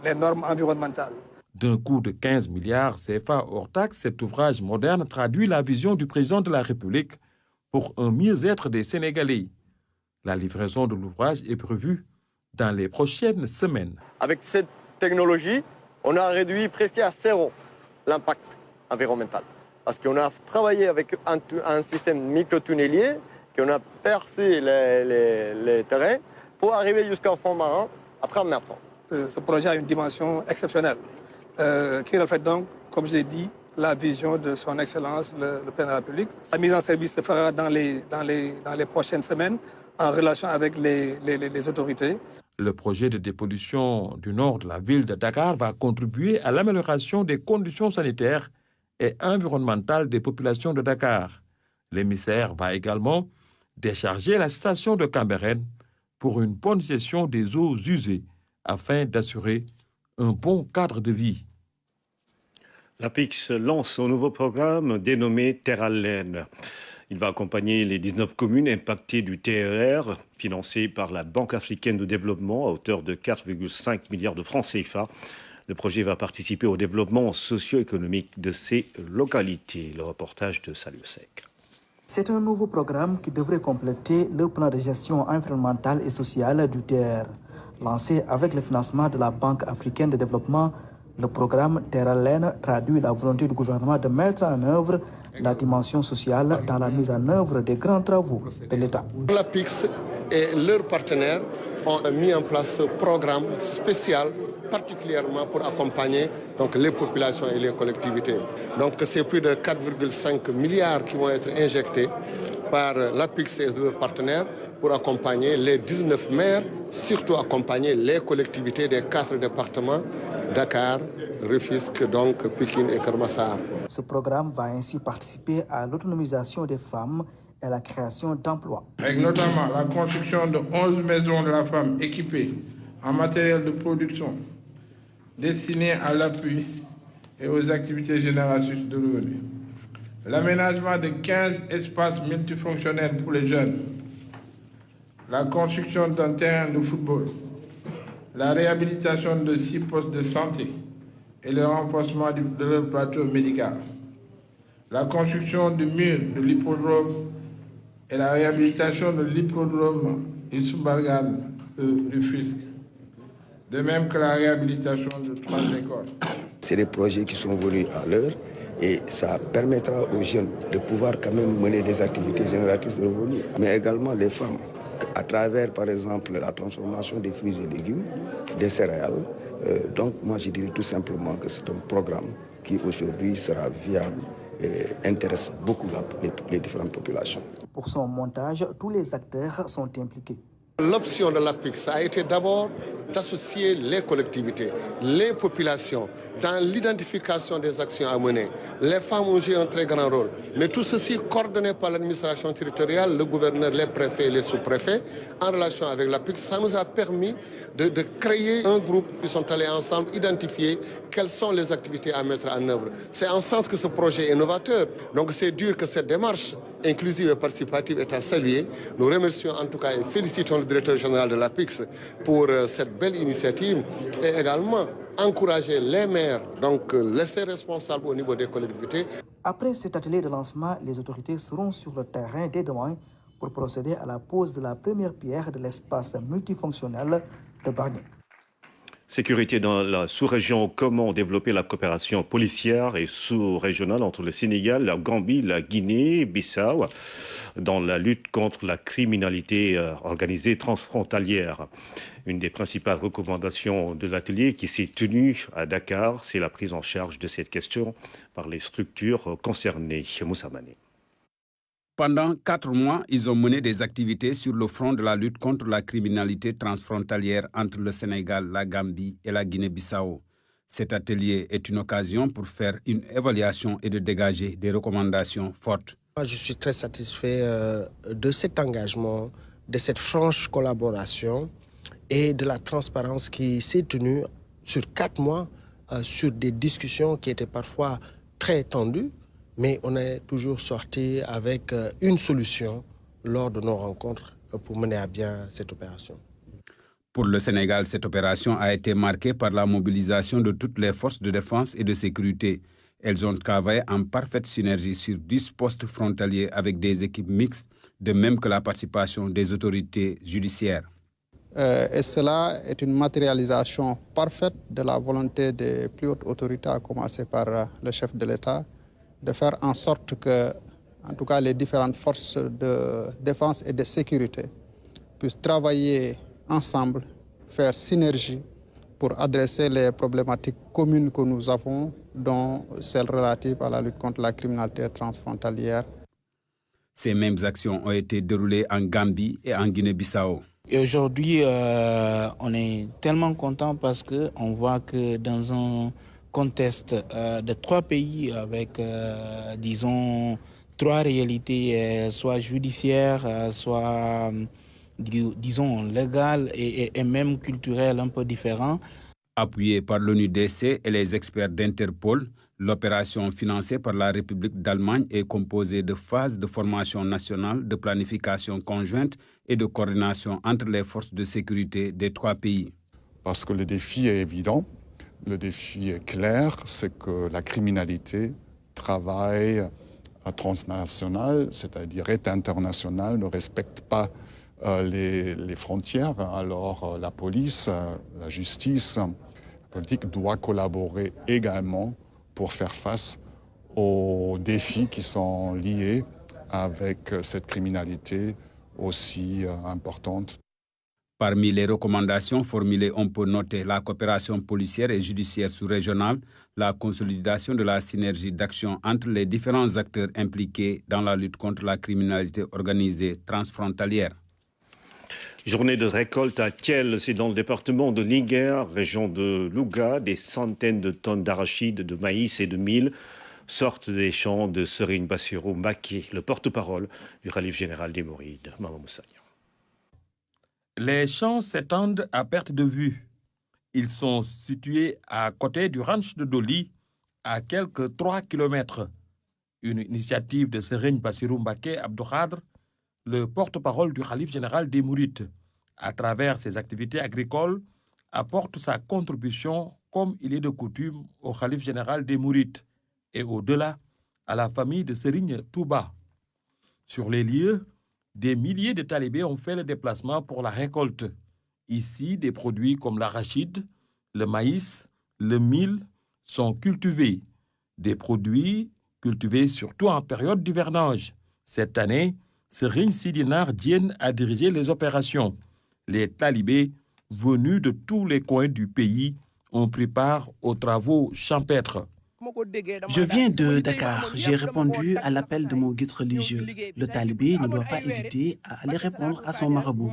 les normes environnementales. D'un coût de 15 milliards CFA hors taxe, cet ouvrage moderne traduit la vision du président de la République pour un mieux-être des Sénégalais. La livraison de l'ouvrage est prévue dans les prochaines semaines. Avec cette technologie, on a réduit presque à 0 l'impact environnemental. Parce qu'on a travaillé avec un système microtunnelier, qu'on a percé les terrains pour arriver jusqu'au fond marin à 30 mètres. Ce projet a une dimension exceptionnelle qui reflète donc, comme je l'ai dit, la vision de son Excellence, le président de la République. La mise en service se fera dans les prochaines semaines en relation avec les autorités. Le projet de dépollution du nord de la ville de Dakar va contribuer à l'amélioration des conditions sanitaires et environnementales des populations de Dakar. L'émissaire va également décharger la station de Cambérène pour une bonne gestion des eaux usées afin d'assurer un bon cadre de vie. L'APIX lance un nouveau programme dénommé Terra Laine. Il va accompagner les 19 communes impactées du TER, financé par la Banque africaine de développement à hauteur de 4,5 milliards de francs CFA. Le projet va participer au développement socio-économique de ces localités. Le reportage de Salou Sek. C'est un nouveau programme qui devrait compléter le plan de gestion environnementale et sociale du TER. Lancé avec le financement de la Banque africaine de développement, le programme Terra Laine traduit la volonté du gouvernement de mettre en œuvre la dimension sociale dans la mise en œuvre des grands travaux de l'État. L'APIX et leurs partenaires ont mis en place ce programme spécial particulièrement pour accompagner les populations et les collectivités. Donc c'est plus de 4,5 milliards qui vont être injectés par l'APIX et leurs partenaires pour accompagner les 19 maires, surtout accompagner les collectivités des 4 départements, Dakar, Rufisque, donc Pikine et Keur Massar. Ce programme va ainsi participer à l'autonomisation des femmes et à la création d'emplois. Avec notamment la construction de 11 maisons de la femme équipées en matériel de production destinées à l'appui et aux activités génératrices de revenus. L'aménagement de 15 espaces multifonctionnels pour les jeunes. La construction d'un terrain de football. La réhabilitation de 6 postes de santé et le renforcement de leur plateau médical. La construction du mur de l'hippodrome et la réhabilitation de l'hippodrome Issou-Mbargane de Rufisque. De même que la réhabilitation de 3 écoles. C'est des projets qui sont venus à l'heure et ça permettra aux jeunes de pouvoir quand même mener des activités génératrices de revenus, mais également les femmes, à travers par exemple la transformation des fruits et légumes, des céréales. Donc moi je dirais tout simplement que c'est un programme qui aujourd'hui sera viable et intéresse beaucoup les différentes populations. Pour son montage, tous les acteurs sont impliqués. L'option de l'APIX a été d'abord d'associer les collectivités, les populations dans l'identification des actions à mener. Les femmes ont joué un très grand rôle, mais tout ceci coordonné par l'administration territoriale, le gouverneur, les préfets et les sous-préfets, en relation avec l'APIX. Ça nous a permis de créer un groupe qui sont allés ensemble identifier quelles sont les activités à mettre en œuvre. C'est en ce sens que ce projet est novateur. Donc c'est dur que cette démarche inclusive et participative est à saluer. Nous remercions en tout cas et félicitons le directeur général de l'APIX pour cette belle initiative et également encourager les maires, donc laisser responsables au niveau des collectivités. Après cet atelier de lancement, les autorités seront sur le terrain dès demain pour procéder à la pose de la première pierre de l'espace multifonctionnel de Bargny. Sécurité dans la sous-région, comment développer la coopération policière et sous-régionale entre le Sénégal, la Gambie, la Guinée-Bissau dans la lutte contre la criminalité organisée transfrontalière. Une des principales recommandations de l'atelier qui s'est tenu à Dakar, c'est la prise en charge de cette question par les structures concernées. Moussa Mané. Pendant 4 mois, ils ont mené des activités sur le front de la lutte contre la criminalité transfrontalière entre le Sénégal, la Gambie et la Guinée-Bissau. Cet atelier est une occasion pour faire une évaluation et de dégager des recommandations fortes. Je suis très satisfait de cet engagement, de cette franche collaboration et de la transparence qui s'est tenue sur 4 mois sur des discussions qui étaient parfois très tendues. Mais on est toujours sorti avec une solution lors de nos rencontres pour mener à bien cette opération. Pour le Sénégal, cette opération a été marquée par la mobilisation de toutes les forces de défense et de sécurité. Elles ont travaillé en parfaite synergie sur 10 postes frontaliers avec des équipes mixtes, de même que la participation des autorités judiciaires. Et cela est une matérialisation parfaite de la volonté des plus hautes autorités, à commencer par le chef de l'État, de faire en sorte que, en tout cas, les différentes forces de défense et de sécurité puissent travailler ensemble, faire synergie pour adresser les problématiques communes que nous avons, dont celles relatives à la lutte contre la criminalité transfrontalière. Ces mêmes actions ont été déroulées en Gambie et en Guinée-Bissau. Et aujourd'hui, on est tellement content parce qu'on voit que dans un contexte de 3 pays avec, disons, 3 réalités, soit judiciaires, soit, disons, légales et même culturelles un peu différentes. Appuyée par l'ONUDC et les experts d'Interpol, l'opération financée par la République d'Allemagne est composée de phases de formation nationale, de planification conjointe et de coordination entre les forces de sécurité des 3 pays. Parce que le défi est évident. Le défi est clair, c'est que la criminalité travaille transnationale, c'est-à-dire est internationale, ne respecte pas les frontières. Alors la police, la justice, la politique doit collaborer également pour faire face aux défis qui sont liés avec cette criminalité aussi importante. Parmi les recommandations formulées, on peut noter la coopération policière et judiciaire sous-régionale, la consolidation de la synergie d'action entre les différents acteurs impliqués dans la lutte contre la criminalité organisée transfrontalière. Journée de récolte à Thiel, c'est dans le département de Linguère, région de Louga. Des centaines de tonnes d'arachides, de maïs et de mil sortent des champs de Serigne Bassirou Mbacké, le porte-parole du khalife général des Mourides, Maman Moussagna. Les champs s'étendent à perte de vue. Ils sont situés à côté du ranch de Doli, à quelques 3 kilomètres. Une initiative de Serigne Bassirou Mbacké Abdou Khadre, le porte-parole du khalife général des Mourides, à travers ses activités agricoles, apporte sa contribution, comme il est de coutume, au khalife général des Mourides et au-delà, à la famille de Serigne Touba. Sur les lieux, des milliers de talibés ont fait le déplacement pour la récolte. Ici, des produits comme l'arachide, le maïs, le mil sont cultivés. Des produits cultivés surtout en période d'hivernage. Cette année, Serigne Sidi Nar Diène a dirigé les opérations. Les talibés, venus de tous les coins du pays, ont pris part aux travaux champêtres. Je viens de Dakar. J'ai répondu à l'appel de mon guide religieux. Le talibé ne doit pas hésiter à aller répondre à son marabout.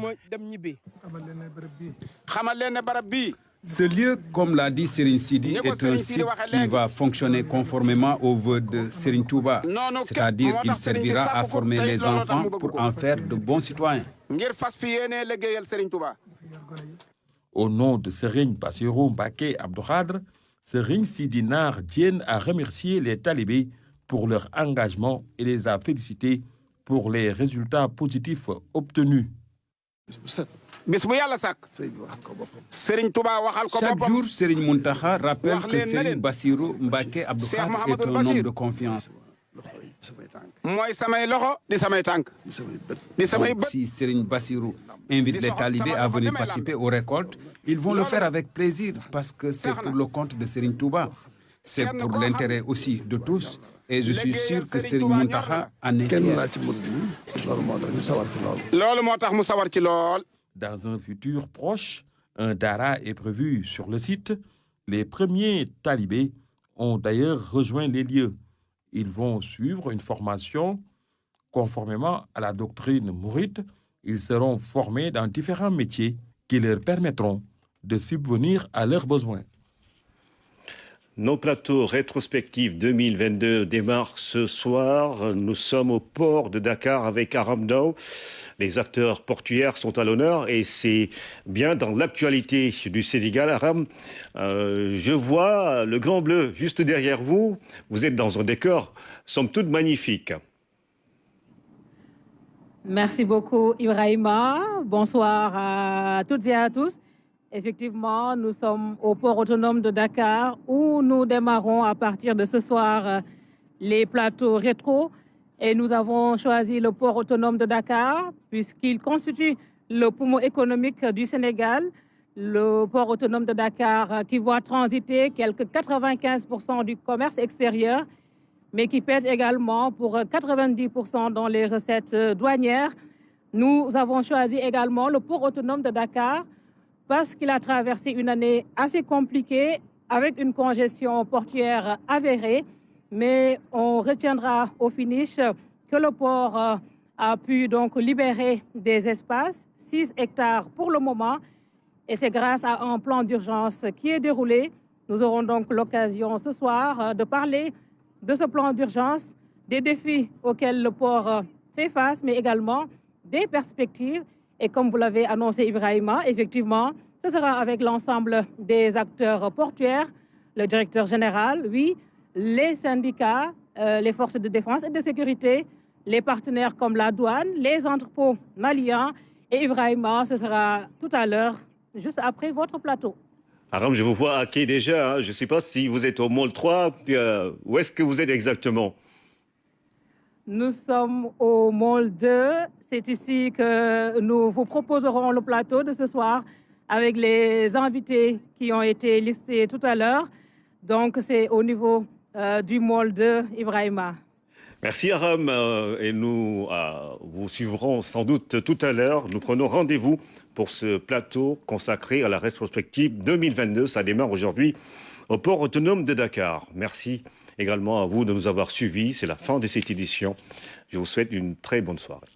Ce lieu, comme l'a dit Serigne Sidi, est un site qui va fonctionner conformément aux vœux de Serigne Touba. C'est-à-dire qu'il servira à former les enfants pour en faire de bons citoyens. Au nom de Serigne Bassirou Mbacké Abdou Khadre, Serigne Sidi Nar Diène a remercié les talibés pour leur engagement et les a félicités pour les résultats positifs obtenus. Chaque jour, Serigne Mountakha rappelle que Serigne Bassirou Mbacké Abdou Khadre est un homme de confiance. Donc, si Serigne Bassirou invite les talibés à venir participer aux récoltes, ils vont le faire avec plaisir parce que c'est pour le compte de Serigne Touba. C'est pour l'intérêt aussi de tous et je suis sûr que Serigne Mountakha en est fier. Dans un futur proche, un dara est prévu sur le site. Les premiers talibés ont d'ailleurs rejoint les lieux. Ils vont suivre une formation conformément à la doctrine mouride. Ils seront formés dans différents métiers qui leur permettront de subvenir à leurs besoins. Nos plateaux rétrospectifs 2022 démarrent ce soir. Nous sommes au port de Dakar avec Aram Ndao. Les acteurs portuaires sont à l'honneur et c'est bien dans l'actualité du Sénégal. Aram, je vois le Grand Bleu juste derrière vous. Vous êtes dans un décor, somme toute magnifique. Merci beaucoup Ibrahima. Bonsoir à toutes et à tous. Effectivement, nous sommes au port autonome de Dakar où nous démarrons à partir de ce soir les plateaux rétro. Et nous avons choisi le port autonome de Dakar puisqu'il constitue le poumon économique du Sénégal. Le port autonome de Dakar qui voit transiter quelques 95% du commerce extérieur, mais qui pèse également pour 90% dans les recettes douanières. Nous avons choisi également le port autonome de Dakar parce qu'il a traversé une année assez compliquée avec une congestion portuaire avérée. Mais on retiendra au finish que le port a pu donc libérer des espaces, 6 hectares pour le moment. Et c'est grâce à un plan d'urgence qui est déroulé. Nous aurons donc l'occasion ce soir de parler de ce plan d'urgence, des défis auxquels le port fait face, mais également des perspectives. Et comme vous l'avez annoncé, Ibrahima, effectivement, ce sera avec l'ensemble des acteurs portuaires, le directeur général, oui, les syndicats, les forces de défense et de sécurité, les partenaires comme la douane, les entrepôts maliens. Et Ibrahima, ce sera tout à l'heure, juste après votre plateau. Aram, je vous vois à quai déjà. Je ne sais pas si vous êtes au Môle 3. Où est-ce que vous êtes exactement? Nous sommes au Môle 2. C'est ici que nous vous proposerons le plateau de ce soir avec les invités qui ont été listés tout à l'heure. Donc, c'est au niveau du Môle 2, Ibrahima. Merci Aram. Et nous vous suivrons sans doute tout à l'heure. Nous prenons rendez-vous pour ce plateau consacré à la rétrospective 2022. Ça démarre aujourd'hui au port autonome de Dakar. Merci également à vous de nous avoir suivis. C'est la fin de cette édition. Je vous souhaite une très bonne soirée.